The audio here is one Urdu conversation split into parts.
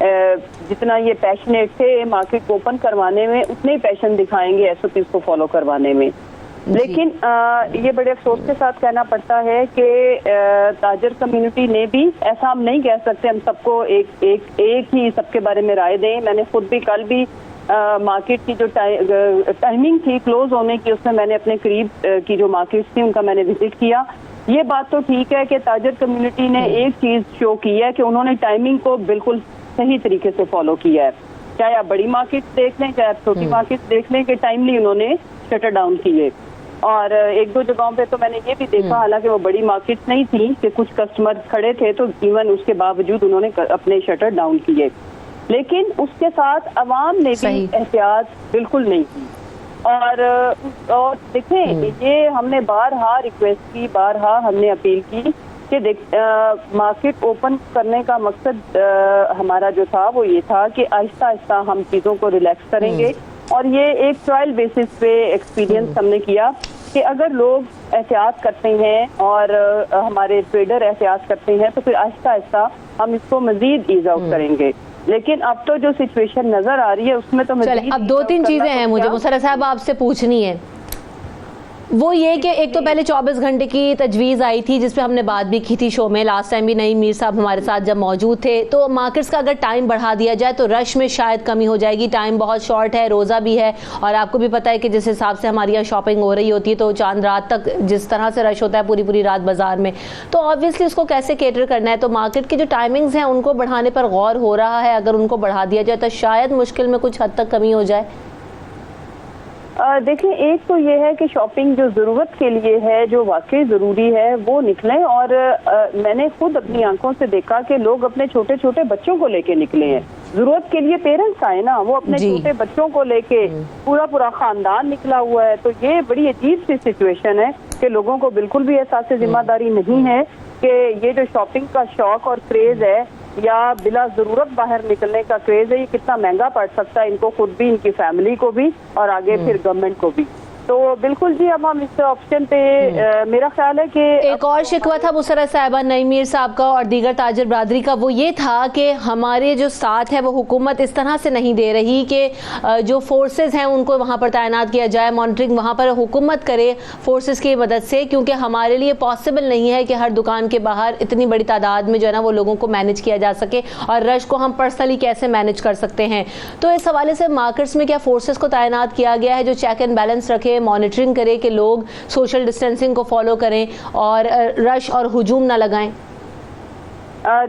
جتنا یہ پیشنیٹ تھے مارکیٹ کو اوپن کروانے میں اتنے ہی پیشن دکھائیں گے SOPs کو فالو کروانے میں. لیکن یہ بڑے افسوس کے ساتھ کہنا پڑتا ہے کہ تاجر کمیونٹی نے بھی ایسا ہم نہیں کہہ سکتے ہم سب کو ایک ہی سب کے بارے میں رائے دیں. میں نے خود بھی کل بھی مارکیٹ کی جو ٹائمنگ تھی کلوز ہونے کی اس میں میں نے اپنے قریب کی جو مارکیٹس تھی ان کا میں نے وزٹ کیا. یہ بات تو ٹھیک ہے کہ تاجر کمیونٹی نے ایک چیز شو کی ہے کہ انہوں نے ٹائمنگ کو بالکل صحیح طریقے سے فالو کیا ہے. چاہے آپ بڑی مارکیٹ دیکھ لیں چاہے آپ چھوٹی مارکیٹ دیکھ لیں کہ ٹائملی انہوں نے شٹر ڈاؤن کیے. اور ایک دو جگہوں پہ تو میں نے یہ بھی دیکھا حالانکہ وہ بڑی مارکیٹ نہیں تھی کہ کچھ کسٹمر کھڑے تھے تو ایون اس کے باوجود انہوں نے اپنے شٹر ڈاؤن کیے. لیکن اس کے ساتھ عوام نے بھی احتیاط بالکل نہیں کی. اور دیکھیں یہ ہم نے بارہا ریکویسٹ کی بارہا ہم نے اپیل کی کہ مارکیٹ اوپن کرنے کا مقصد ہمارا جو تھا وہ یہ تھا کہ آہستہ آہستہ ہم چیزوں کو ریلیکس کریں گے. اور یہ ایک ٹرائل بیسس پہ ایکسپیرینس ہم نے کیا کہ اگر لوگ احتیاط کرتے ہیں اور ہمارے ٹریڈر احتیاط کرتے ہیں تو پھر آہستہ آہستہ ہم اس کو مزید ایز آؤٹ کریں گے. لیکن اب تو جو سچویشن نظر آ رہی ہے اس میں تو اب 2-3 چیزیں ہیں مجھے مسرت صاحب آپ سے پوچھنی ہے. وہ یہ کہ ایک تو پہلے 24 گھنٹے کی تجویز آئی تھی جس پہ ہم نے بات بھی کی تھی شو میں لاسٹ ٹائم بھی نعیم میر صاحب ہمارے ساتھ جب موجود تھے. تو مارکیٹس کا اگر ٹائم بڑھا دیا جائے تو رش میں شاید کمی ہو جائے گی. ٹائم بہت شارٹ ہے روزہ بھی ہے اور آپ کو بھی پتہ ہے کہ جس حساب سے ہماری یہاں شاپنگ ہو رہی ہوتی ہے تو چاند رات تک جس طرح سے رش ہوتا ہے پوری رات بازار میں تو آبویسلی اس کو کیسے کیٹر کرنا ہے. تو مارکیٹ کی جو ٹائمنگز ہیں ان کو بڑھانے پر غور ہو رہا ہے. اگر ان کو بڑھا دیا جائے تو شاید مشکل میں کچھ حد تک کمی ہو جائے. دیکھیں ایک تو یہ ہے کہ شاپنگ جو ضرورت کے لیے ہے جو واقعی ضروری ہے وہ نکلیں. اور میں نے خود اپنی آنکھوں سے دیکھا کہ لوگ اپنے چھوٹے چھوٹے بچوں کو لے کے نکلے ہیں. ضرورت کے لیے پیرنٹس آئے نا وہ اپنے چھوٹے بچوں کو لے کے پورا خاندان نکلا ہوا ہے. تو یہ بڑی عجیب سی سچویشن ہے کہ لوگوں کو بالکل بھی احساس ذمہ داری نہیں ہے کہ یہ جو شاپنگ کا شوق اور کریز ہے یا بلا ضرورت باہر نکلنے کا کریز ہے یہ کتنا مہنگا پڑ سکتا ہے ان کو خود بھی ان کی فیملی کو بھی اور آگے پھر گورنمنٹ کو بھی. تو بالکل جی اب ہم اس آپشن پہ میرا خیال ہے کہ ایک اور شکوہ تھا مسرت صاحبہ نعیم میر صاحب کا اور دیگر تاجر برادری کا وہ یہ تھا کہ ہمارے جو ساتھ ہے وہ حکومت اس طرح سے نہیں دے رہی کہ جو فورسز ہیں ان کو وہاں پر تعینات کیا جائے مانیٹرنگ وہاں پر حکومت کرے فورسز کی مدد سے کیونکہ ہمارے لیے پاسبل نہیں ہے کہ ہر دکان کے باہر اتنی بڑی تعداد میں جو ہے نا وہ لوگوں کو مینیج کیا جا سکے اور رش کو ہم پرسنلی کیسے مینیج کر سکتے ہیں. تو اس حوالے سے مارکیٹس میں کیا فورسز کو تعینات کیا گیا ہے جو چیک اینڈ بیلنس رکھے مانیٹرنگ کرے کہ لوگ سوشل ڈسٹینسنگ کو فالو کریں اور رش اور ہجوم نہ لگائیں؟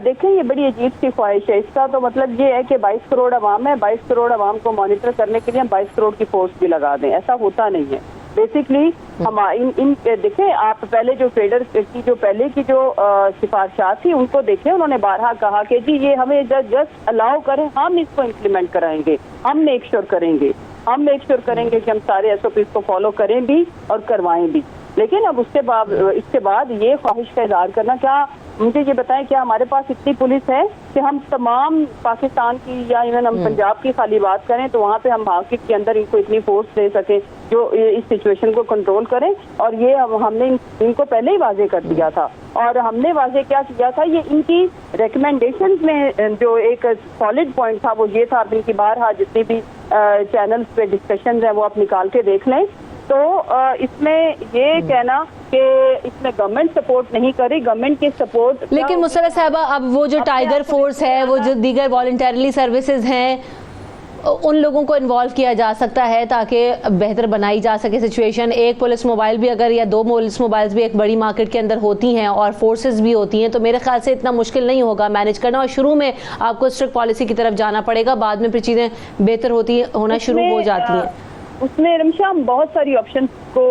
دیکھیں یہ بڑی عجیب سی خواہش ہے. اس کا تو مطلب یہ ہے کہ 22 کروڑ عوام ہے 22 کروڑ عوام کو مانیٹر کرنے کے لیے ہم 22 کروڑ کی فورس بھی لگا دیں. ایسا ہوتا نہیں ہے. بیسکلی ہم دیکھیں آپ پہلے جو ٹریڈر کی جو پہلے کی جو سفارشات تھی ان کو دیکھیں انہوں نے بارہا کہا کہ جی یہ ہمیں جسٹ الاؤ کریں ہم اس کو امپلیمنٹ کرائیں گے ہم میک شور کریں گے کہ ہم سارے SOPs کو فالو کریں بھی اور کروائیں بھی. لیکن اب اس کے بعد یہ خواہش کا اظہار کرنا کیا مجھے یہ بتائیں کیا ہمارے پاس اتنی پولیس ہے کہ ہم تمام پاکستان کی یا ایون ہم پنجاب کی خالی بات کریں تو وہاں پہ ہم مارکیٹ کے اندر ان کو اتنی فورس دے سکیں جو اس سچویشن کو کنٹرول کریں. اور یہ ہم نے ان کو پہلے ہی واضح کر دیا تھا اور ہم نے واضح کیا کیا تھا یہ ان کی ریکمینڈیشنز میں جو ایک سالڈ پوائنٹ تھا وہ یہ تھا اب ان کی بارہا جتنی بھی چینلز پہ ڈسکشنز ہیں وہ آپ نکال کے دیکھ لیں. تو اس میں یہ کہنا کہ اس میں گورنمنٹ سپورٹ نہیں کر رہی گورنمنٹ کی سپورٹ لیکن مسرت صاحبہ اب وہ جو ٹائیگر فورس ہے وہ جو دیگر والنٹریلی سروسز ہیں ان لوگوں کو انوالو کیا جا سکتا ہے تاکہ بہتر بنائی جا سکے سچویشن. ایک پولیس موبائل بھی اگر یا 2 پولیس موبائلز بھی ایک بڑی مارکیٹ کے اندر ہوتی ہیں اور فورسز بھی ہوتی ہیں تو میرے خیال سے اتنا مشکل نہیں ہوگا مینیج کرنا. اور شروع میں آپ کو اسٹرکٹ پالیسی کی طرف جانا پڑے گا بعد میں پھر چیزیں بہتر ہونا شروع ہو جاتی ہیں. اس میں رمشا ہم بہت ساری آپشن کو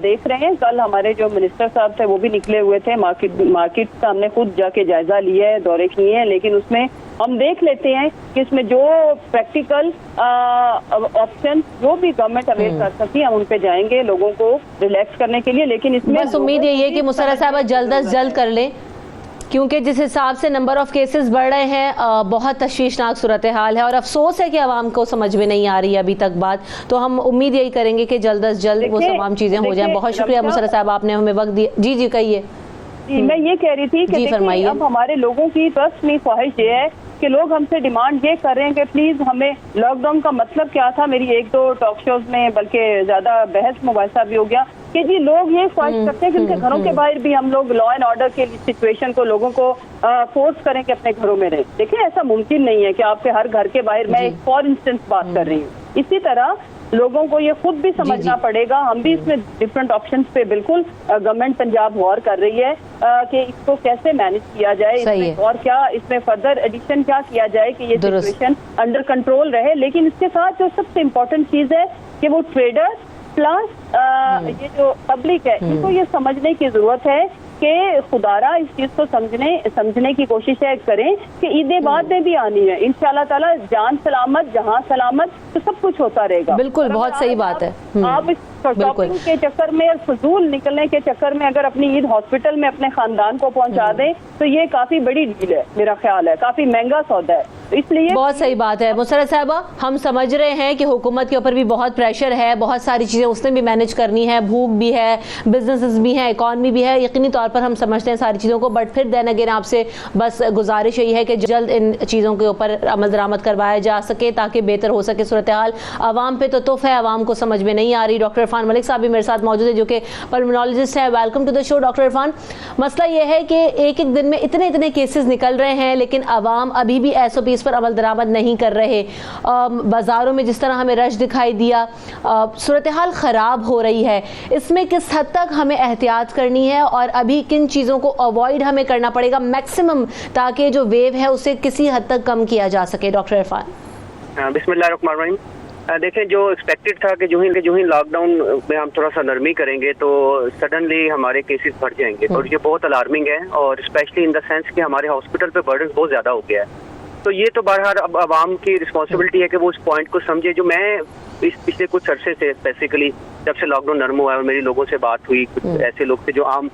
دیکھ رہے ہیں. کل ہمارے جو منسٹر صاحب تھے وہ بھی نکلے ہوئے تھے مارکیٹ کا ہم نے خود جا کے جائزہ لیا ہے دورے کیے ہیں. لیکن اس میں ہم دیکھ لیتے ہیں کہ اس میں جو پریکٹیکل آپشن جو بھی گورنمنٹ اویئر کر سکتی ہم ان پہ جائیں گے لوگوں کو ریلیکس کرنے کے لیے. لیکن اس میں بس امید یہی ہے کہ مسرت صاحبہ جلد از جلد کر لیں کیونکہ جس حساب سے نمبر آف کیسز بڑھ رہے ہیں بہت تشویشناک صورتحال ہے اور افسوس ہے کہ عوام کو سمجھ میں نہیں آ رہی ہے ابھی تک بات. تو ہم امید یہی کریں گے کہ جلد از جلد وہ تمام چیزیں ہو جائیں. بہت شکریہ مسرت صاحب آپ نے ہمیں وقت دیا. جی کہیے. میں یہ کہہ رہی تھی کہ اب ہمارے لوگوں کی ٹرسٹ میں خواہش یہ ہے کہ لوگ ہم سے ڈیمانڈ یہ کر رہے ہیں کہ پلیز ہمیں لاک ڈاؤن کا مطلب کیا تھا. میری 1-2 ٹاک شوز میں بلکہ زیادہ بحث مباحثہ بھی ہو گیا کہ جی لوگ یہ خواہش کرتے ہیں کہ ان کے گھروں کے باہر بھی ہم لوگ لا اینڈ آرڈر کے سچویشن کو لوگوں کو فورس کریں کہ اپنے گھروں میں رہیں. دیکھیں ایسا ممکن نہیں ہے کہ آپ کے ہر گھر کے باہر, میں ایک فار انسٹنس بات کر رہی ہوں. اسی طرح لوگوں کو یہ خود بھی سمجھنا پڑے گا. ہم بھی اس میں ڈفرینٹ آپشنز پہ بالکل گورنمنٹ پنجاب غور کر رہی ہے کہ اس کو کیسے مینج کیا جائے, اس میں اور کیا اس میں فردر ایڈیشن کیا کیا جائے کہ یہ سچویشن انڈر کنٹرول رہے. لیکن اس کے ساتھ جو سب سے امپورٹنٹ چیز ہے کہ وہ ٹریڈرز پلس یہ جو پبلک ہے ان کو یہ سمجھنے کی ضرورت ہے کہ خدارا اس چیز کو سمجھنے کی کوشش کریں کہ عید بعد میں بھی آنی ہے انشاءاللہ تعالی. جان سلامت جہاں سلامت تو سب کچھ ہوتا رہے گا. بالکل, بہت صحیح بات ہے. آپ اس شاپنگ کے چکر میں اور فضول نکلنے کے چکر میں اگر اپنی عید ہاسپٹل میں اپنے خاندان کو پہنچا دیں تو یہ کافی بڑی ڈیل ہے, میرا خیال ہے کافی مہنگا سودا ہے. اس لیے بہت صحیح بات ہے مسرت صاحبہ. ہم سمجھ رہے ہیں کہ حکومت کے اوپر بھی بہت پریشر ہے, بہت ساری چیزیں اس نے بھی مینج کرنی ہے, بھوک بھی ہے, بزنسز بھی ہیں, اکانومی بھی ہے, یقینی طور پر ہم سمجھتے ہیں ساری چیزوں کو. بٹ پھر دین اگین آپ سے بس گزارش یہی ہے کہ جلد ان چیزوں کے اوپر عمل درآمد کروایا جا سکے تاکہ بہتر ہو سکے صورتحال. عوام پہ تو توف ہے, عوام کو سمجھ میں نہیں آ رہی. ڈاکٹر عرفان ملک صاحب بھی میرے ساتھ موجود ہے جو کہ پلمونالوجسٹ ہیں. Welcome to the show doctor Irfan. مسئلہ یہ ہے کہ ایک ایک دن میں اتنے کیسز نکل رہے ہیں لیکن عوام ابھی بھی ایس او پیز پر عمل درآمد نہیں کر رہے. بازاروں میں جس طرح ہمیں رش دکھائی دیا, صورتحال خراب ہو رہی ہے. اس میں کس حد تک ہمیں احتیاط کرنی ہے اور ابھی کن چیزوں کو اوائڈ ہمیں کرنا پڑے گا میکسیمم تاکہ جو ویو ہے اسے کسی حد تک کم کیا جا سکے؟ ڈاکٹر عرفان. بسم اللہ الرحمن الرحیم. دیکھیں جو ایکسپیکٹڈ تھا کہ جو ہی لاک ڈاؤن میں ہم تھوڑا سا نرمی کریں گے تو سڈنلی ہمارے کیسز بڑھ جائیں گے اور یہ بہت الارمنگ ہے, اور اسپیشلی ان دا سینس کہ ہمارے ہاسپٹل پہ برڈن بہت زیادہ ہو گیا ہے. تو یہ تو بہرحال اب عوام کی رسپانسبلٹی ہے کہ وہ اس پوائنٹ کو سمجھے. جو میں اس پچھلے کچھ عرصے سے اسپیسیکلی جب سے لاک ڈاؤن نرم ہوا ہے اور میری لوگوں سے بات ہوئی, کچھ ایسے لوگ تھے جو عام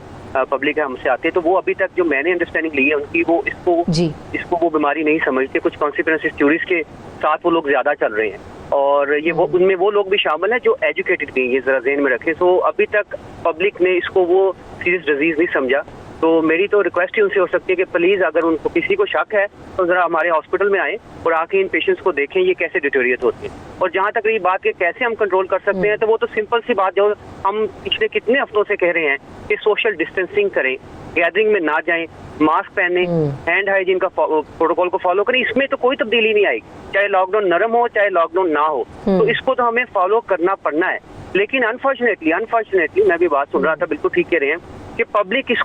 پبلک ہے ہم سے آتے ہیں, تو وہ ابھی تک جو میں نے انڈرسٹینڈنگ لی ہے ان کی, وہ اس کو وہ بیماری نہیں سمجھتے. کچھ کانسیکوینسز تھیوریز کے ساتھ وہ لوگ زیادہ چل رہے ہیں, اور یہ ان میں وہ لوگ بھی شامل ہیں جو ایجوکیٹڈ نہیں, یہ ذرا ذہن میں رکھیں. سو ابھی تک پبلک نے اس کو وہ سیریس ڈیزیز نہیں سمجھا. تو میری تو ریکویسٹ ہی ان سے ہو سکتی ہے کہ پلیز اگر ان کو کسی کو شک ہے تو ذرا ہمارے ہاسپٹل میں آئیں اور آ کے ان پیشنٹس کو دیکھیں یہ کیسے ڈیٹیریٹ ہوتے ہیں. اور جہاں تک رہی بات کہ کیسے ہم کنٹرول کر سکتے ہیں, تو وہ تو سمپل سی بات جو ہم پچھلے کتنے ہفتوں سے کہہ رہے ہیں کہ سوشل ڈسٹینسنگ کریں, گیدرنگ میں نہ جائیں, ماسک پہنیں, ہینڈ ہائیجین کا پروٹوکول کو فالو کریں. اس میں تو کوئی تبدیلی نہیں آئے گی, چاہے لاک ڈاؤن نرم ہو چاہے لاک ڈاؤن نہ ہو. تو اس کو تو ہمیں فالو کرنا پڑنا ہے. لیکن انفارچونیٹلی میں بھی بات سن رہا تھا, بالکل ٹھیک کہہ رہے ہیں کہ پبلک اس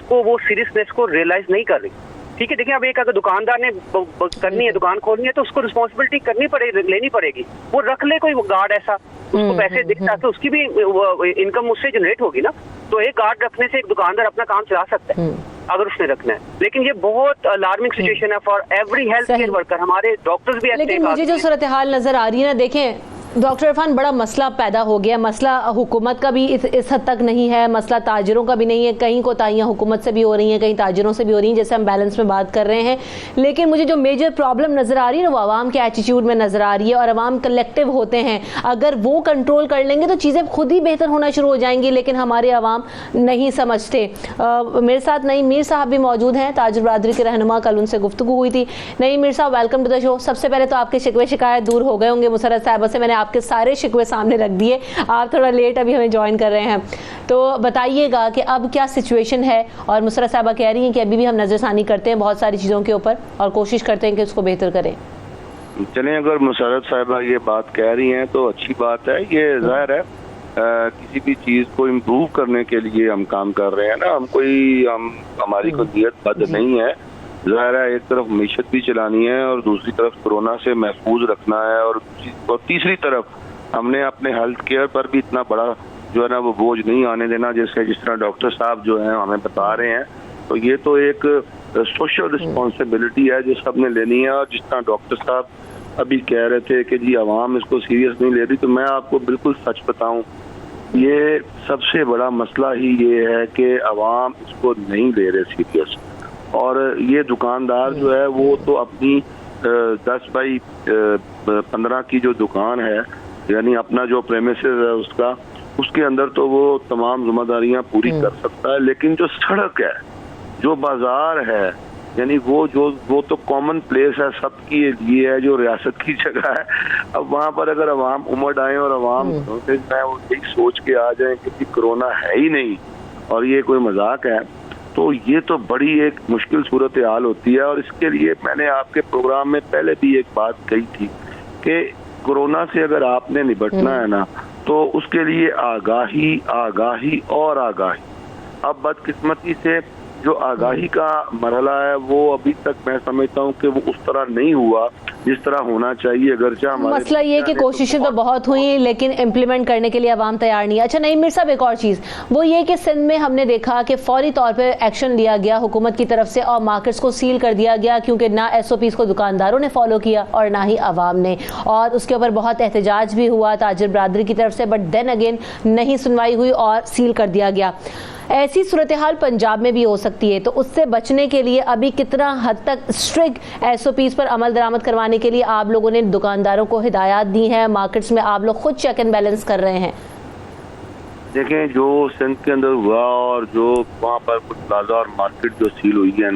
کو وہ سیریسنیس کو ریئلائز نہیں کر رہی. ٹھیک ہے, دیکھیں اب ایک اگر دکاندار نے کرنی ہے, دکان کھولنی ہے, تو اس کو رسپانسبلٹی لینی پڑے گی. وہ رکھ لے کوئی گارڈ ایسا, اس کو پیسے دکھتا تو اس کی بھی انکم اس سے جنریٹ ہوگی نا. تو ایک گارڈ رکھنے سے ایک دکاندار اپنا کام چلا سکتا ہے اگر اس نے رکھنا ہے. لیکن یہ بہت الارمنگ سچویشن ہے for every health care worker. ہمارے ڈاکٹرز بھی ایسے. لیکن مجھے جو صورتحال نظر آ رہی ہے نا, دیکھیں ڈاکٹر عرفان, بڑا مسئلہ پیدا ہو گیا. مسئلہ حکومت کا بھی اس حد تک نہیں ہے, مسئلہ تاجروں کا بھی نہیں ہے. کہیں کوتاہیاں حکومت سے بھی ہو رہی ہیں, کہیں تاجروں سے بھی ہو رہی ہیں, جیسے ہم بیلنس میں بات کر رہے ہیں. لیکن مجھے جو میجر پرابلم نظر آ رہی ہے وہ عوام کے ایٹیٹیوڈ میں نظر آ رہی ہے, اور عوام کلیکٹیو ہوتے ہیں. اگر وہ کنٹرول کر لیں گے تو چیزیں خود ہی بہتر ہونا شروع ہو جائیں گی, لیکن ہمارے عوام نہیں سمجھتے. میرے ساتھ نعیم میر صاحب بھی موجود ہیں, تاجر برادری کے رہنما. کل ان سے گفتگو ہوئی تھی. نعیم میر صاحب, ویلکم ٹو دا شو. سب سے پہلے تو آپ کے شکوے شکایت دور ہو گئے ہوں گے مسرت صاحبہ سے. میں نے آپ کے سارے شکوے سامنے رکھ دیے, آپ تھوڑا لیٹ ابھی ہمیں جوائن کر رہے ہیں. تو بتائیے گا کہ اب کیا سچویشن ہے, اور مسرت صاحبہ کہہ رہی ہیں کہ ابھی بھی ہم نظر ثانی کرتے ہیں بہت ساری چیزوں کے اوپر اور کوشش کرتے ہیں کہ اس کو بہتر کریں. چلیں, اگر مسرت صاحبہ یہ بات کہہ رہی ہیں تو اچھی بات ہے. یہ ظاہر ہے کسی بھی چیز کو امپروو کرنے کے لیے ہم کام کر رہے ہیں نا. ہماری کوئی نیت بد نہیں ہے. ظاہر ہے ایک طرف معیشت بھی چلانی ہے اور دوسری طرف کورونا سے محفوظ رکھنا ہے, اور تیسری طرف ہم نے اپنے ہیلتھ کیئر پر بھی اتنا بڑا جو ہے نا وہ بوجھ نہیں آنے دینا, جس طرح ڈاکٹر صاحب جو ہیں ہمیں بتا رہے ہیں. تو یہ تو ایک سوشل رسپانسبلٹی ہے جو سب نے لینی ہے. اور جس طرح ڈاکٹر صاحب ابھی کہہ رہے تھے کہ جی عوام اس کو سیریس نہیں لے رہی, تو میں آپ کو بالکل سچ بتاؤں, یہ سب سے بڑا مسئلہ ہی یہ ہے کہ عوام اس کو نہیں لے رہے سیریس. اور یہ دکاندار جو ہے وہ تو اپنی 10x15 کی جو دکان ہے, یعنی اپنا جو پریمیسز ہے اس کے اندر تو وہ تمام ذمہ داریاں پوری کر سکتا ہے. لیکن جو سڑک ہے, جو بازار ہے, یعنی وہ تو کامن پلیس ہے سب کے لیے ہے جو ریاست کی جگہ ہے. اب وہاں پر اگر عوام امڑ آئیں اور عوام یہی سوچ کے آ جائیں کہ کرونا ہے ہی نہیں اور یہ کوئی مذاق ہے, تو یہ تو بڑی ایک مشکل صورتحال ہوتی ہے. اور اس کے لیے میں نے آپ کے پروگرام میں پہلے بھی ایک بات کہی تھی کہ کورونا سے اگر آپ نے نبٹنا ہے نا تو اس کے لیے آگاہی اور آگاہی. اب بدقسمتی سے جو آگاہی کا مرحلہ ہے وہ ابھی تک میں سمجھتا ہوں کہ وہ اس طرح نہیں ہوا جس طرح ہونا چاہیے. اگرچہ مسئلہ یہ کہ کوششیں تو بہت ہوئی لیکن امپلیمنٹ کرنے کے لیے عوام تیار نہیں. اچھا نعیم میر صاحب, ایک اور چیز وہ یہ کہ سندھ میں ہم نے دیکھا کہ فوری طور پہ ایکشن لیا گیا حکومت کی طرف سے اور مارکیٹس کو سیل کر دیا گیا, کیونکہ نہ SOPs کو دکانداروں نے فالو کیا اور نہ ہی عوام نے, اور اس کے اوپر بہت احتجاج بھی ہوا تاجر برادری کی طرف سے, بٹ دین اگین نہیں سنوائی ہوئی اور سیل کر دیا گیا. ایسی صورتحال پنجاب میں بھی ہو سکتی ہے, تو اس سے بچنے کے لیے ابھی کتنا حد تک اسٹرکٹ SOPs پر عمل درآمد کروانے کے لیے آپ لوگوں نے دکانداروں کو ہدایات دی ہیں, مارکیٹس میں آپ لوگ خود چیک اینڈ بیلنس کر رہے ہیں؟ دیکھیں جو سندھ کے اندر ہوا اور جو وہاں پر کچھ پلازا اور مارکیٹ جو سیل ہوئی ہے,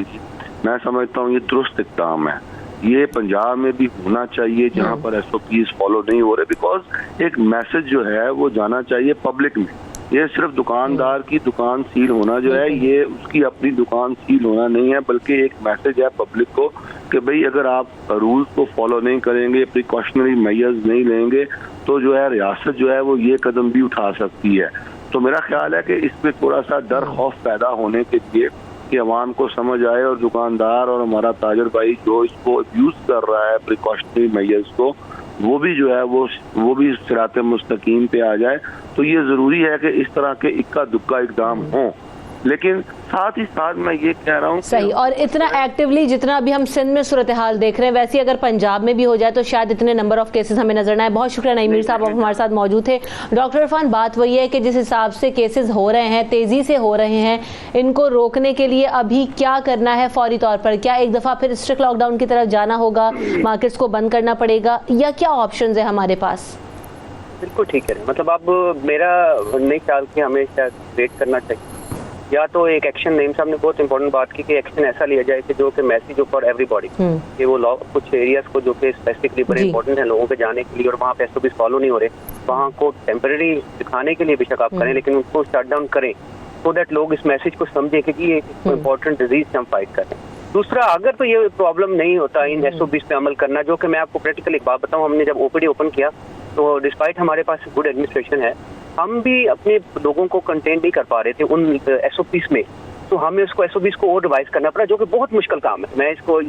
میں سمجھتا ہوں یہ درست اقدام ہے. یہ پنجاب میں بھی ہونا چاہیے جہاں پر SOPs فالو نہیں ہو رہے, بیکاز ایک میسج جو ہے وہ جانا چاہیے پبلک میں. یہ صرف دکاندار کی دکان سیل ہونا جو ہے یہ اس کی اپنی دکان سیل ہونا نہیں ہے, بلکہ ایک میسج ہے پبلک کو کہ بھئی اگر آپ رولز کو فالو نہیں کریں گے, پریکاشنری میئرز نہیں لیں گے, تو جو ہے ریاست جو ہے وہ یہ قدم بھی اٹھا سکتی ہے. تو میرا خیال ہے کہ اس پہ تھوڑا سا ڈر خوف پیدا ہونے کے لیے کہ عوام کو سمجھ آئے, اور دکاندار اور ہمارا تاجر بھائی جو اس کو ابیوز کر رہا ہے پریکاشنری میئرز کو, وہ بھی جو ہے وہ بھی صراط مستقیم پہ آ جائے. تو یہ ضروری ہے کہ اس طرح کے اکا دکا اقدام ہوں, لیکن ساتھ ہی ساتھ میں یہ کہہ رہا ہوں صحیح, اور اتنا ایکٹیولی جتنا ابھی ہم سندھ میں صورتحال دیکھ رہے ہیں ویسے اگر پنجاب میں بھی ہو جائے تو شاید اتنے نمبر آف کیسز ہمیں نظر نہ آئے. بہت شکریہ نعیم میر صاحب, آپ ہمارے ساتھ موجود تھے. ڈاکٹر عرفان, بات وہی ہے کہ جس حساب سے کیسز ہو رہے ہیں, تیزی سے ہو رہے ہیں, ان کو روکنے کے لیے ابھی کیا کرنا ہے فوری طور پر؟ کیا ایک دفعہ پھر اسٹرکٹ لاک ڈاؤن کی طرف جانا ہوگا, مارکیٹس کو بند کرنا پڑے گا, یا کیا آپشنز ہیں ہمارے پاس؟ بالکل ٹھیک ہے, مطلب اب میرا نہیں خیال کہ ہمیں شاید ویٹ کرنا چاہیے, یا تو ایک ایکشن, نعیم صاحب نے بہت امپورٹنٹ بات کی کہ ایکشن ایسا لیا جائے کہ جو کہ message who for every body, کہ وہ کچھ ایریاز کو جو کہ اسپیسیفکلی بڑے امپورٹنٹ ہیں لوگوں کے جانے کے لیے اور وہاں پہ SOPs فالو نہیں ہو رہے, وہاں کو ٹیمپرری دکھانے کے لیے بے شک آپ کریں, لیکن ان کو شٹ ڈاؤن کریں سو دیٹ لوگ اس میسج کو سمجھیں کہ یہ امپورٹنٹ ڈیزیز سے ہم فائٹ کریں. دوسرا, اگر تو یہ پرابلم نہیں ہوتا ان SOPs پہ عمل کرنا, جو کہ میں آپ کو پریکٹیکل ایک بات بتاؤں, ہم نے جب OPD اوپن کیا تو ڈسپائٹ ہمارے پاس گڈ ایڈمنسٹریشن ہے, ہم بھی اپنے لوگوں کو کنٹین نہیں کر پا رہے تھے ان SOPs میں, تو ہمیں اس کو SOPs کو اور ریوائز کرنا پڑا, جو کہ بہت مشکل کام ہے. میں اس کو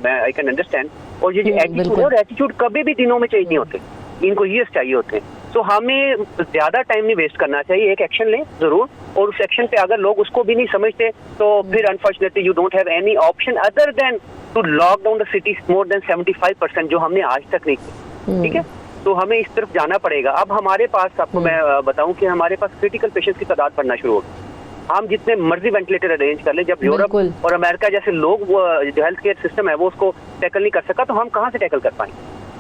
آئی کین انڈرسٹینڈ, اور یہ جو ایٹیٹیوڈ ہے, اور ایٹیٹیوڈ کبھی بھی دنوں میں چینج نہیں ہوتے, ان کو ایئرس چاہیے ہوتے ہیں. تو ہمیں زیادہ ٹائم نہیں ویسٹ کرنا چاہیے, ایک ایکشن لیں ضرور, اور اس ایکشن پہ اگر لوگ اس کو بھی نہیں سمجھتے تو پھر unfortunately you don't have any option other than to lock down the city more than 75%, جو ہم نے آج تک نہیں کی. ٹھیک ہے, تو ہمیں اس طرف جانا پڑے گا. اب ہمارے پاس, آپ کو میں بتاؤں کہ ہمارے پاس کریٹیکل پیشنٹس کی تعداد بڑھنا شروع ہوگی. ہم جتنے مرضی وینٹیلیٹر ارینج کر لیں, جب یورپ اور امریکہ جیسے لوگ وہ جو ہیلتھ کیئر سسٹم ہے وہ اس کو ٹیکل نہیں کر سکا, تو ہم کہاں سے ٹیکل کر پائیں؟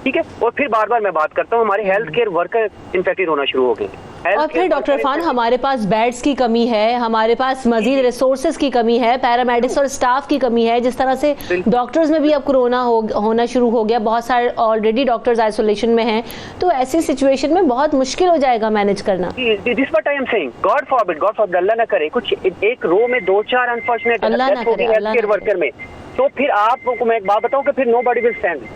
ٹھیک ہے, اور پھر بار بار میں بات کرتا ہوں, ہمارے ہیلتھ کیئر ورکر انفیکٹڈ ہونا شروع ہو گئے. اور پھر ڈاکٹر عرفان, ہمارے پاس بیڈز کی کمی ہے, ہمارے پاس مزید ریسورسز کی کمی ہے, پیرامیڈکس اور اسٹاف کی کمی ہے, جس طرح سے ڈاکٹرز میں بھی اب کورونا ہونا شروع ہو گیا, بہت سارے آلریڈی ڈاکٹرز آئسولیشن میں ہیں, تو ایسی سچویشن میں بہت مشکل ہو جائے گا مینج کرنا. This what I am seeing, god forbid اللہ نہ کرے کچھ ایک رو میں 2-4 انفارچونیٹ ہیلتھ کیئر ورکر میں, تو پھر آپ کو میں ایک بات بتاؤں کہ پھر نو باڈی ول اسٹینڈ.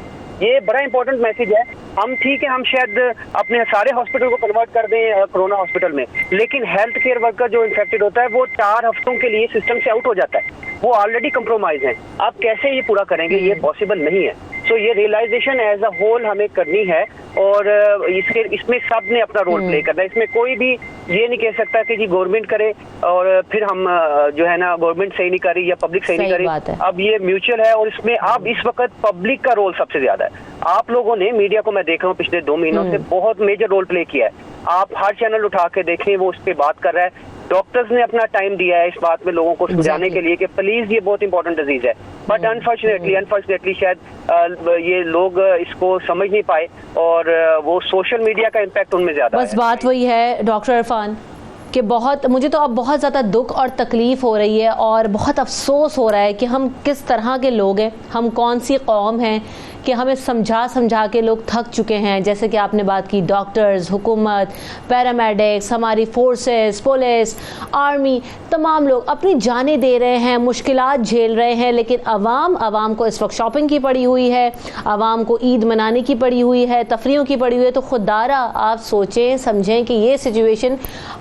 یہ بڑا امپورٹنٹ میسج ہے. ہم ٹھیک ہے, ہم شاید اپنے سارے ہاسپٹل کو کنورٹ کر دیں کورونا ہاسپٹل میں, لیکن ہیلتھ کیئر ورکر جو انفیکٹڈ ہوتا ہے وہ 4 ہفتوں کے لیے سسٹم سے آؤٹ ہو جاتا ہے, وہ آلریڈی کمپرومائز ہیں. آپ کیسے یہ پورا کریں گے؟ یہ پاسبل نہیں ہے. سو یہ ریئلائزیشن ایز اے ہول ہمیں کرنی ہے, اور اس میں سب نے اپنا رول پلے کرنا ہے. اس میں کوئی بھی یہ نہیں کہہ سکتا کہ جی گورنمنٹ کرے اور پھر ہم جو ہے نا گورنمنٹ صحیح نہیں کر رہی یا پبلک صحیح نہیں کر رہی. اب یہ میوچل ہے, اور اس میں اب اس وقت پبلک کا رول سب سے زیادہ ہے. آپ لوگوں نے, میڈیا کو میں دیکھ رہا ہوں پچھلے 2 مہینوں سے بہت میجر رول پلے کیا ہے. آپ ہر چینل اٹھا کے دیکھیں, وہ اس پہ بات کر رہا ہے. ڈاکٹرز نے اپنا ٹائم دیا ہے اس بات میں لوگوں کو سمجھانے کے لیے کہ پلیز یہ بہت امپورٹنٹ ڈیزیز ہے, بٹ انفارچونیٹلی شاید یہ لوگ اس کو سمجھ نہیں پائے, اور وہ سوشل میڈیا کا امپیکٹ ان میں زیادہ ہے. بس بات وہی ہے ڈاکٹر عرفان کہ مجھے تو اب بہت زیادہ دکھ اور تکلیف ہو رہی ہے اور بہت افسوس ہو رہا ہے کہ ہم کس طرح کے لوگ ہیں, ہم کون سی قوم ہیں کہ ہمیں سمجھا کے لوگ تھک چکے ہیں. جیسے کہ آپ نے بات کی ڈاکٹرز, حکومت, پیرامیڈکس, ہماری فورسز, پولیس, آرمی, تمام لوگ اپنی جانیں دے رہے ہیں, مشکلات جھیل رہے ہیں, لیکن عوام کو اس وقت شاپنگ کی پڑی ہوئی ہے, عوام کو عید منانے کی پڑی ہوئی ہے, تفریحوں کی پڑی ہوئی ہے. تو خدارا آپ سوچیں سمجھیں کہ یہ سچویشن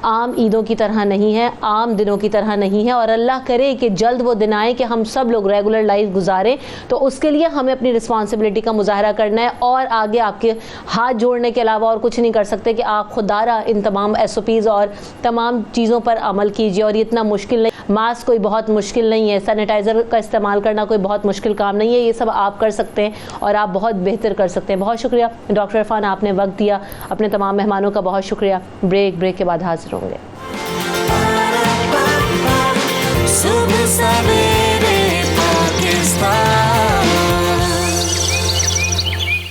عام عیدوں کی طرح نہیں ہے, عام دنوں کی طرح نہیں ہے, اور اللہ کرے کہ جلد وہ دن آئے کہ ہم سب لوگ ریگولر لائف گزاریں. تو اس کے لیے ہمیں اپنی رسپانسبلٹی کا مظاہرہ کرنا ہے, اور آگے آپ کے ہاتھ جوڑنے کے علاوہ اور کچھ نہیں کر سکتے کہ آپ خدارا ان تمام SOPs اور تمام چیزوں پر عمل کیجیے. اور یہ اتنا مشکل نہیں, ماسک کوئی بہت مشکل نہیں ہے, سینیٹائزر کا استعمال کرنا کوئی بہت مشکل کام نہیں ہے, یہ سب آپ کر سکتے ہیں اور آپ بہت بہتر کر سکتے ہیں. بہت شکریہ ڈاکٹر عرفان, آپ نے وقت دیا. اپنے تمام مہمانوں کا بہت شکریہ. بریک کے بعد حاضر ہوں گے.